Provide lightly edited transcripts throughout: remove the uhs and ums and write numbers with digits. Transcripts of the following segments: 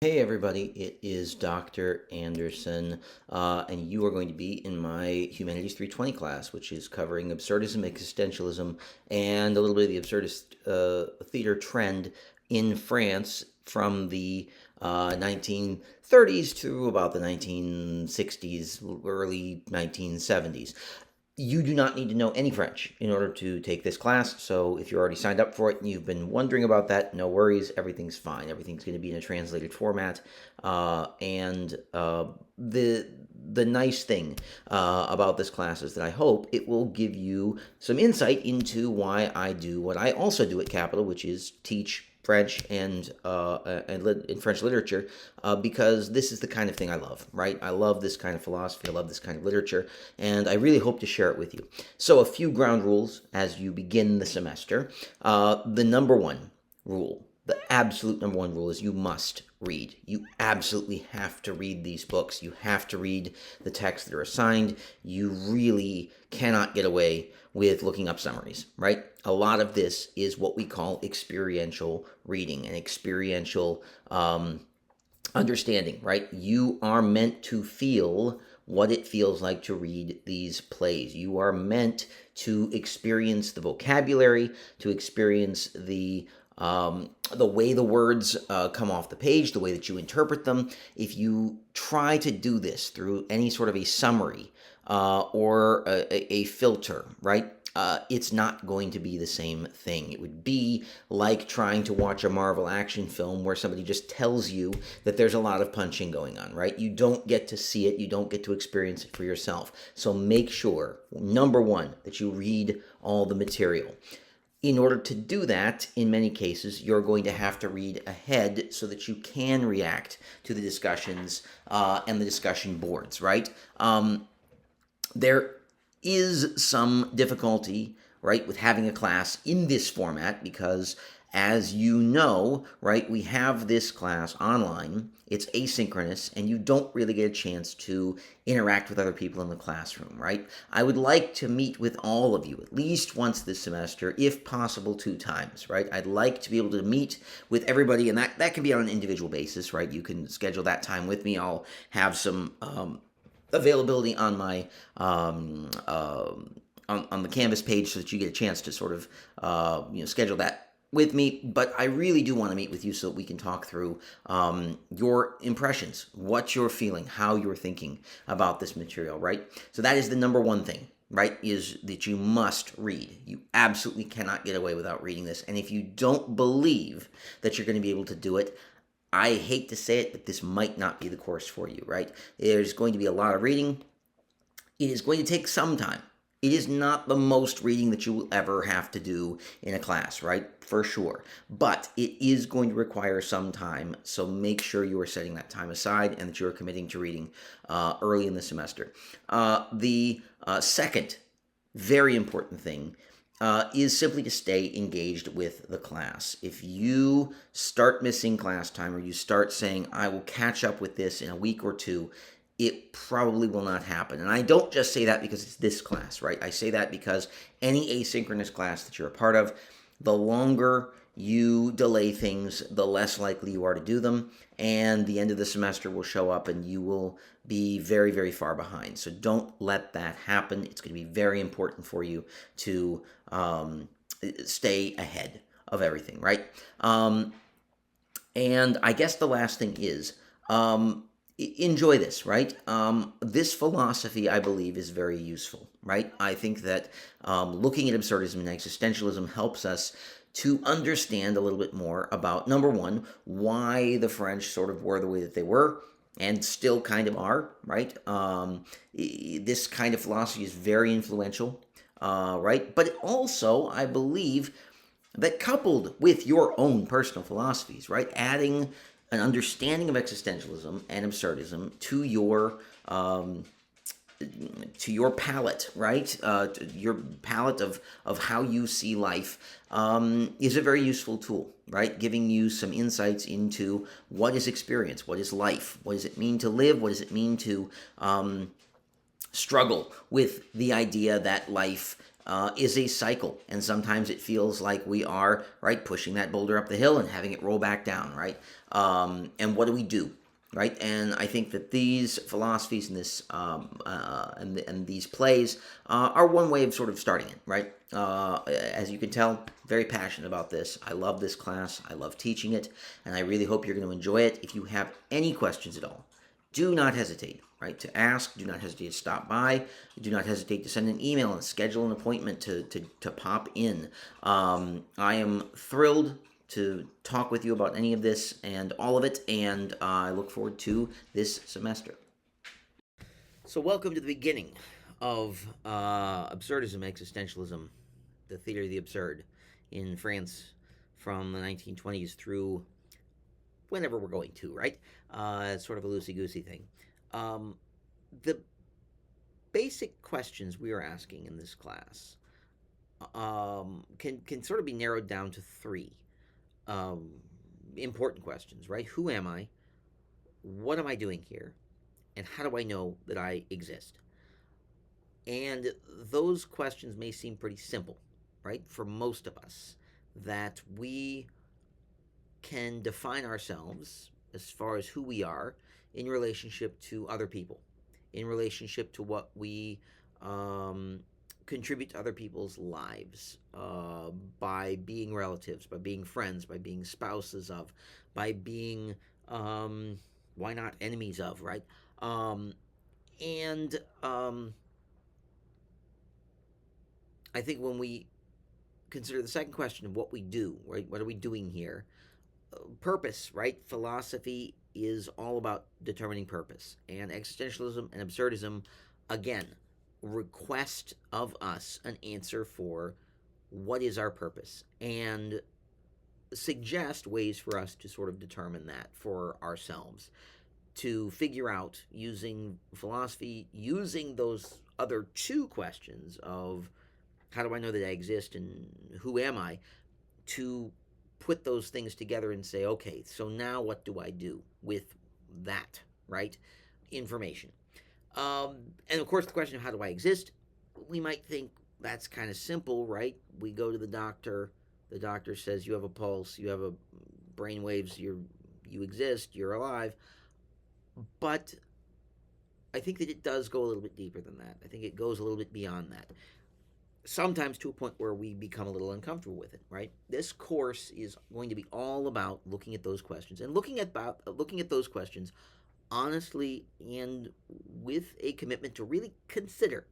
Hey everybody, it is Dr. Anderson, and you are going to be in my Humanities 320 class, which is covering absurdism, existentialism, and a little bit of the absurdist theater trend in France from the 1930s to about the 1960s, early 1970s. You do not need to know any French in order to take this class. So if you're already signed up for it and you've been wondering about that, no worries. Everything's fine. Everything's going to be in a translated format. And the nice thing about this class is that I hope it will give you some insight into why I do what I also do at Capital, which is teach French and in French literature, because this is the kind of thing I love, right? I love this kind of philosophy. I love this kind of literature, and I really hope to share it with you. So, a few ground rules as you begin the semester. The number one rule, the absolute number one rule, is you must read. You absolutely have to read these books. You have to read the texts that are assigned. You really cannot get away with looking up summaries, right? A lot of this is what we call experiential reading and experiential understanding, right? You are meant to feel what it feels like to read these plays. You are meant to experience the vocabulary, to experience the way the words come off the page, the way that you interpret them. If you try to do this through any sort of a summary or a filter, right? It's not going to be the same thing. It would be like trying to watch a Marvel action film where somebody just tells you that there's a lot of punching going on, right? You don't get to see it, you don't get to experience it for yourself. So make sure, number one, that you read all the material. In order to do that, in many cases, you're going to have to read ahead so that you can react to the discussions and the discussion boards, right? There is some difficulty, right, with having a class in this format because, as you know, right, we have this class online. It's asynchronous, and you don't really get a chance to interact with other people in the classroom, right? I would like to meet with all of you at least once this semester, if possible, 2 times, right? I'd like to be able to meet with everybody, and that can be on an individual basis, right? You can schedule that time with me. I'll have some availability on my on the Canvas page so that you get a chance to sort of schedule that with me. But I really do want to meet with you so that we can talk through your impressions, what you're feeling, how you're thinking about this material, right? So that is the number one thing, right, is that you must read. You absolutely cannot get away without reading this. And if you don't believe that you're going to be able to do it, I hate to say it, but this might not be the course for you, right? There's going to be a lot of reading. It is going to take some time. It is not the most reading that you will ever have to do in a class, right? For sure. But it is going to require some time, so make sure you are setting that time aside and that you are committing to reading early in the semester. The second very important thing is simply to stay engaged with the class. If you start missing class time or you start saying, I will catch up with this in a week or two, it probably will not happen. And I don't just say that because it's this class, right? I say that because any asynchronous class that you're a part of, the longer you delay things, the less likely you are to do them, and the end of the semester will show up and you will be very, very far behind. So don't let that happen. It's going to be very important for you to stay ahead of everything, right? And I guess the last thing is enjoy this, right? This philosophy, I believe, is very useful, right? I think that looking at absurdism and existentialism helps us to understand a little bit more about, number one, why the French sort of were the way that they were and still kind of are, right? This kind of philosophy is very influential, right? But also, I believe that coupled with your own personal philosophies, right, adding an understanding of existentialism and absurdism to your palette, right? To your palette of how you see life is a very useful tool, right? Giving you some insights into what is experience, what is life, what does it mean to live, what does it mean to struggle with the idea that life is a cycle, and sometimes it feels like we are right pushing that boulder up the hill and having it roll back down, right? And what do we do, right? And I think that these philosophies and this and these plays are one way of sort of starting it, right? As you can tell, very passionate about this. I love this class. I love teaching it, and I really hope you're going to enjoy it. If you have any questions at all, do not hesitate, right, to ask. Do not hesitate to stop by. Do not hesitate to send an email and schedule an appointment to pop in. I am thrilled to talk with you about any of this and all of it, and I look forward to this semester. So welcome to the beginning of absurdism, existentialism, the theory of the absurd in France from the 1920s through whenever we're going to, right? It's sort of a loosey-goosey thing. The basic questions we are asking in this class can sort of be narrowed down to three important questions, right? Who am I? What am I doing here? And how do I know that I exist? And those questions may seem pretty simple, right? For most of us, that we can define ourselves as far as who we are in relationship to other people, in relationship to what we contribute to other people's lives by being relatives, by being friends, by being spouses of, by being, why not enemies of, right? And I think when we consider the second question of what we do, right? What are we doing here? Purpose, right? Philosophy is all about determining purpose. And existentialism and absurdism, again, request of us an answer for what is our purpose and suggest ways for us to sort of determine that for ourselves, to figure out using philosophy, using those other two questions of how do I know that I exist and who am I, to put those things together and say, okay, so now what do I do with that, right? Information. And of course, the question of how do I exist, we might think that's kind of simple, right? We go to the doctor says you have a pulse, you have a brain waves, you exist, you're alive. But I think that it does go a little bit deeper than that. I think it goes a little bit beyond that. Sometimes to a point where we become a little uncomfortable with it, right? This course is going to be all about looking at those questions and looking at those questions honestly and with a commitment to really consider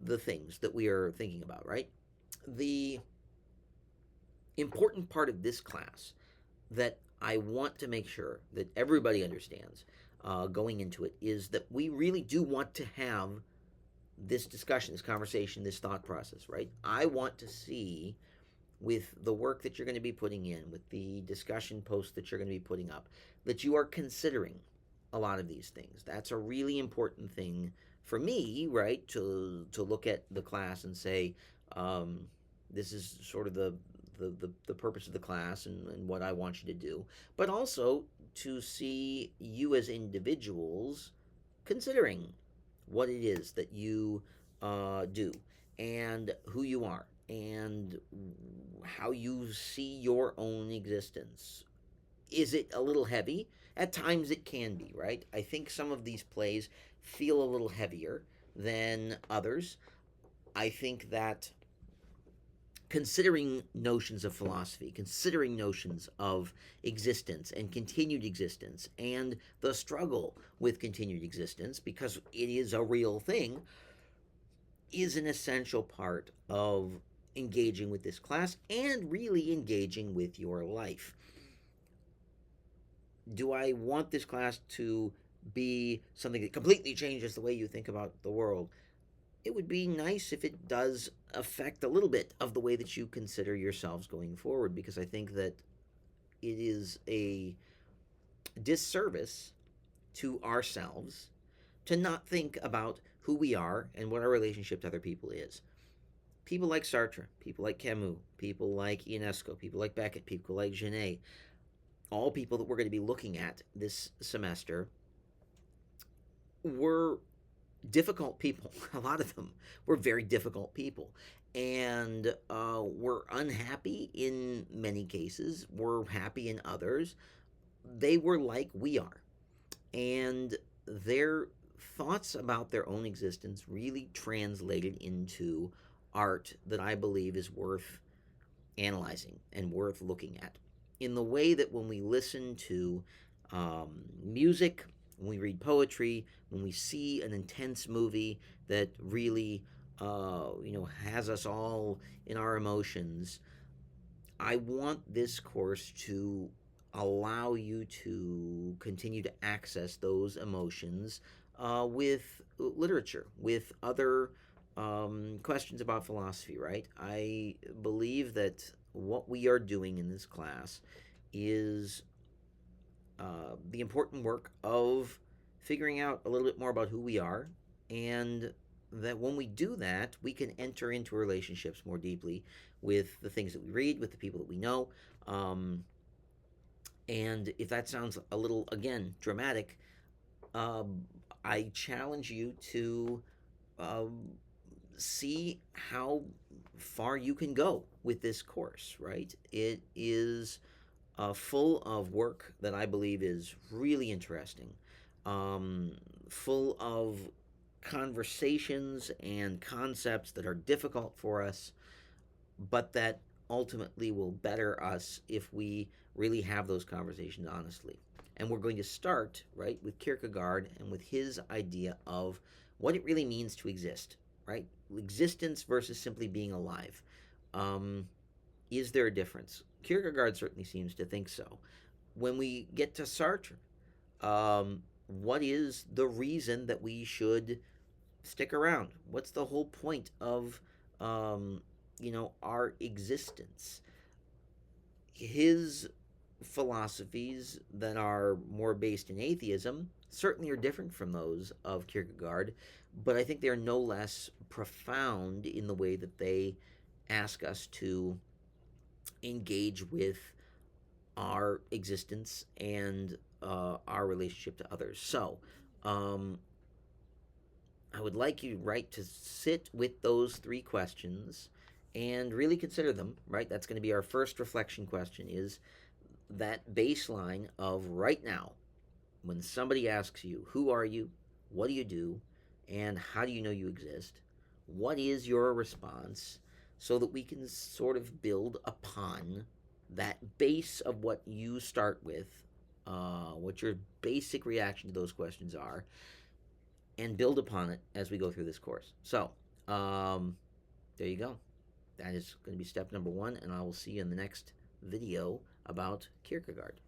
the things that we are thinking about, right? The important part of this class that I want to make sure that everybody understands going into it is that we really do want to have this discussion, this conversation, this thought process, right? I want to see with the work that you're going to be putting in, with the discussion posts that you're going to be putting up, that you are considering a lot of these things. That's a really important thing for me, right? To look at the class and say, this is sort of the purpose of the class and what I want you to do, but also to see you as individuals considering what it is that you do and who you are and how you see your own existence. Is it a little heavy? At times it can be, right? I think some of these plays feel a little heavier than others. I think that considering notions of philosophy, considering notions of existence and continued existence, and the struggle with continued existence, because it is a real thing, is an essential part of engaging with this class and really engaging with your life. Do I want this class to be something that completely changes the way you think about the world? It would be nice if it does affect a little bit of the way that you consider yourselves going forward, because I think that it is a disservice to ourselves to not think about who we are and what our relationship to other people is. People like Sartre, people like Camus, people like Ionesco, people like Beckett, people like Genet, all people that we're going to be looking at this semester, were difficult people. A lot of them were very difficult people. and we're unhappy in many cases, we're happy in others. They were like we are. And their thoughts about their own existence really translated into art that I believe is worth analyzing and worth looking at. In the way that when we listen to music, when we read poetry, when we see an intense movie that really, has us all in our emotions, I want this course to allow you to continue to access those emotions with literature, with other questions about philosophy, right? I believe that what we are doing in this class is the important work of figuring out a little bit more about who we are, and that when we do that, we can enter into relationships more deeply with the things that we read, with the people that we know. And if that sounds a little, again, dramatic, I challenge you to see how far you can go with this course, right? It is full of work that I believe is really interesting, full of conversations and concepts that are difficult for us, but that ultimately will better us if we really have those conversations honestly. And we're going to start, right, with Kierkegaard and with his idea of what it really means to exist, right? Existence versus simply being alive. Is there a difference? Kierkegaard certainly seems to think so. When we get to Sartre, what is the reason that we should stick around? What's the whole point of, our existence? His philosophies that are more based in atheism certainly are different from those of Kierkegaard, but I think they are no less profound in the way that they ask us to engage with our existence and our relationship to others. So, I would like you, right, to sit with those three questions and really consider them, right? That's going to be our first reflection question, is that baseline of right now, when somebody asks you, who are you? What do you do? And how do you know you exist? What is your response, so that we can sort of build upon that base of what you start with, what your basic reaction to those questions are, and build upon it as we go through this course. So, there you go. That is going to be step number one, and I will see you in the next video about Kierkegaard.